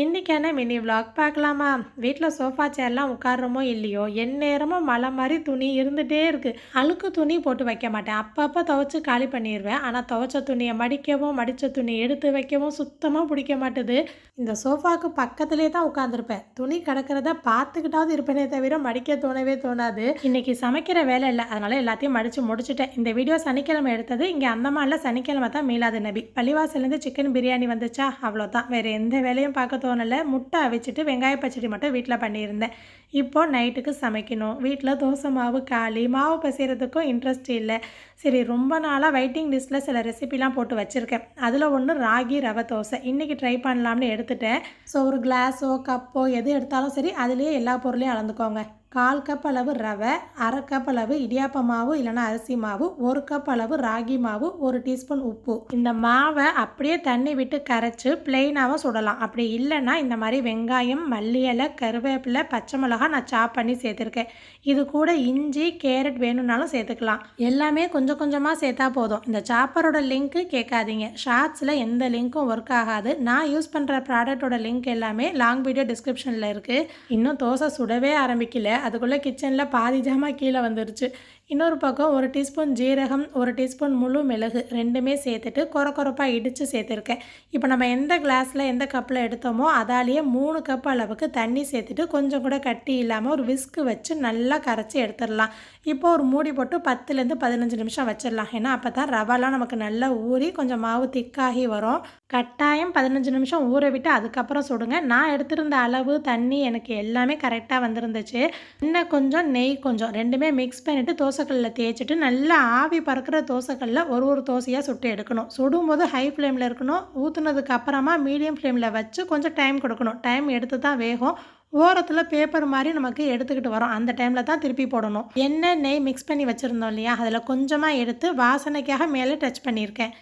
இன்றைக்கான mini vlog பார்க்கலாமா? வீட்டில் சோஃபா சேர்லாம் உட்கார்றோமோ இல்லையோ, எந்நேரமும் மலை மாதிரி துணி இருந்துகிட்டே இருக்குது. அழுக்கு துணி போட்டு வைக்க மாட்டேன், அப்பப்போ துவைச்சி காலி பண்ணிடுவேன். ஆனால் துவைச்ச துணியை மடிக்கவும் மடித்த துணி எடுத்து வைக்கவும் சுத்தமாக பிடிக்க மாட்டுது. இந்த சோஃபாவுக்கு பக்கத்துலேயே தான் உட்காந்துருப்பேன். துணி கிடக்கிறத பார்த்துக்கிட்டாவது இருப்பேனே தவிர மடிக்க தோணவே தோணாது. இன்றைக்கி சமைக்கிற வேலை இல்லை, அதனால் எல்லாத்தையும் மடித்து முடிச்சுட்டேன். இந்த வீடியோ சனிக்கிழமை எடுத்தது. இங்கே அந்தமானில் சனிக்கிழமை தான் மீலாது நபி. பள்ளிவாசலேருந்து சிக்கன் பிரியாணி வந்துச்சா, அவ்வளோதான். வேறு எந்த வேலையும் பார்க்க தோணலை. முட்டை அவிச்சிட்டு வெங்காய பச்சடி மட்டும் வீட்டில் பண்ணியிருந்தேன். இப்போ நைட்டுக்கு சமைக்கணும். வீட்டில் தோசை மாவு காலி, மாவு பசைகிறதுக்கும் இன்ட்ரெஸ்ட் இல்லை. சரி, ரொம்ப நாளாக வெயிட்டிங் லிஸ்ட்டில் சில ரெசிபிலாம் போட்டு வச்சுருக்கேன். அதில் ஒன்று ராகி ரவை தோசை. இன்றைக்கி ட்ரை பண்ணலாம்னு எடுத்துட்டேன். ஸோ ஒரு கிளாஸோ கப்போ எது எடுத்தாலும் சரி, அதுலேயே எல்லா பொருளையும் அளந்துக்கோங்க. 1/4 கப் அளவு ரவை, 1/2 கப் அளவு இடியாப்ப மாவு இல்லைனா அரிசி மாவு, 1 கப் அளவு ராகி மாவு, 1 டீஸ்பூன் உப்பு. இந்த மாவை அப்படியே தண்ணி விட்டு கரைச்சி பிளெயினாகவும் சுடலாம். அப்படி இல்லைன்னா இந்த மாதிரி வெங்காயம், மல்லி இலை, கருவேப்பிலை, பச்சை மிளகா நான் சாப் பண்ணி சேர்த்துருக்கேன். இது கூட இஞ்சி, கேரட் வேணும்னாலும் சேர்த்துக்கலாம். எல்லாமே கொஞ்சம் கொஞ்சமாக சேர்த்தா போதும். இந்த சாப்பரோட லிங்க்கு கேட்காதீங்க, ஷார்ட்ஸில் எந்த லிங்க்கும் ஒர்க் ஆகாது. நான் யூஸ் பண்ணுற ப்ராடக்டோட லிங்க் எல்லாமே லாங் வீடியோ டிஸ்கிரிப்ஷனில் இருக்குது. இன்னும் தோசை சுடவே ஆரம்பிக்கல, அதுக்குள்ளே கிச்சனில் பாதி ஜாமா கீழே வந்துருச்சு. இன்னொரு பக்கம் 1 டீஸ்பூன் ஜீரகம், 1 டீஸ்பூன் முழு மிளகு ரெண்டுமே சேர்த்துட்டு கொரப்பாக இடித்து சேர்த்துருக்கேன். இப்போ நம்ம எந்த கிளாஸில் எந்த கப்பில் எடுத்தோமோ அதாலேயே 3 கப் அளவுக்கு தண்ணி சேர்த்துட்டு கொஞ்சம் கூட கட்டி இல்லாமல் ஒரு விஸ்கு வச்சு நல்லா கரைச்சி எடுத்துடலாம். இப்போ ஒரு மூடி போட்டு 10லேருந்து 15 நிமிஷம் வச்சிடலாம். ஏன்னா அப்போ தான் ரவாலாம் நமக்கு நல்லா ஊறி கொஞ்சம் மாவு திக்காகி வரும். கட்டாயம் 15 நிமிஷம் ஊற விட்டு அதுக்கப்புறம் சுடுங்க. நான் எடுத்திருந்த அளவு தண்ணி எனக்கு எல்லாமே கரெக்டாக வந்துருந்துச்சு. இன்னும் கொஞ்சம் நெய் கொஞ்சம் ரெண்டுமே மிக்ஸ் பண்ணிவிட்டு தோசைக்கல்லில் தேய்ச்சிட்டு நல்லா ஆவி பறக்கிற தோசைக்கல்லில் ஒரு தோசையாக சுட்டு எடுக்கணும். சுடும்போது ஹை ஃப்ளேமில் இருக்கணும். ஊற்றுனதுக்கு அப்புறமா மீடியம் ஃப்ளேமில் வச்சு கொஞ்சம் டைம் கொடுக்கணும். டைம் எடுத்து தான் வேகும். ஓரத்தில் பேப்பர் மாதிரி நமக்கு எடுத்துக்கிட்டு வரும். அந்த டைமில் தான் திருப்பி போடணும். எண்ணெய் நெய் மிக்ஸ் பண்ணி வச்சுருந்தோம் இல்லையா, அதில் கொஞ்சமாக எடுத்து வாசனைக்காக மேலே டச் பண்ணியிருக்கேன்.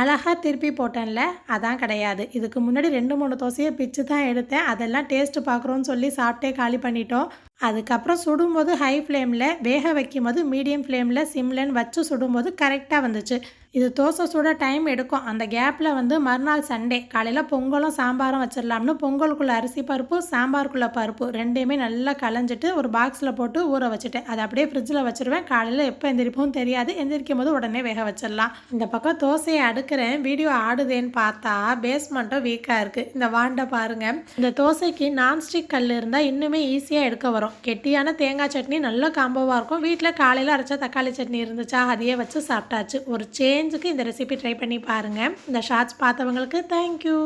அழகாக திருப்பி போட்டேன்ல, அதான் கிடையாது. இதுக்கு முன்னாடி 2-3 தோசையை பிச்சு தான் எடுத்தேன். அதெல்லாம் டேஸ்ட்டு பார்க்குறோன்னு சொல்லி சாப்பிட்டே காலி பண்ணிட்டோம். அதுக்கப்புறம் சுடும்போது ஹை ஃப்ளேமில், வேக வைக்கும் போது மீடியம் ஃப்ளேமில், சிம்லன்னு வச்சு சுடும்போது கரெக்டாக வந்துச்சு. இது தோசை சுட டைம் எடுக்கும். அந்த கேப்பில் மறுநாள் சண்டே காலையில் பொங்கலும் சாம்பாரும் வச்சிடலாம்னு பொங்கலுக்குள்ளே அரிசி பருப்பு, சாம்பாருக்குள்ளே பருப்பு ரெண்டையுமே நல்லா களைஞ்சிட்டு ஒரு பாக்ஸில் போட்டு ஊற வச்சுட்டேன். அதை அப்படியே ஃப்ரிட்ஜில் வச்சுருவேன். காலையில் எப்போ எந்திரிப்போம் தெரியாது. எந்திரிக்கும் போது உடனே வேக வச்சிடலாம். இந்த பக்கம் தோசையை அடுக்கிறேன். வீடியோ ஆடுதேன்னு பார்த்தா பேஸ்மெண்ட்டும் வீக்காக இருக்குது. இந்த வாண்டை பாருங்கள். இந்த தோசைக்கு நான்ஸ்டிக் கல் இருந்தால் இன்னுமே ஈஸியாக எடுக்க வரும். கெட்டியான தேங்காய் சட்னி நல்ல காம்போவாக இருக்கும். வீட்டில் காலையில் அரைச்ச தக்காளி சட்னி இருந்துச்சா, அதையே வச்சு சாப்பிட்டாச்சு. ஒரு சேஞ்சுக்கு இந்த ரெசிபி ட்ரை பண்ணி பாருங்கள். இந்த ஷார்ட்ஸ் பார்த்தவங்களுக்கு தேங்க்யூ.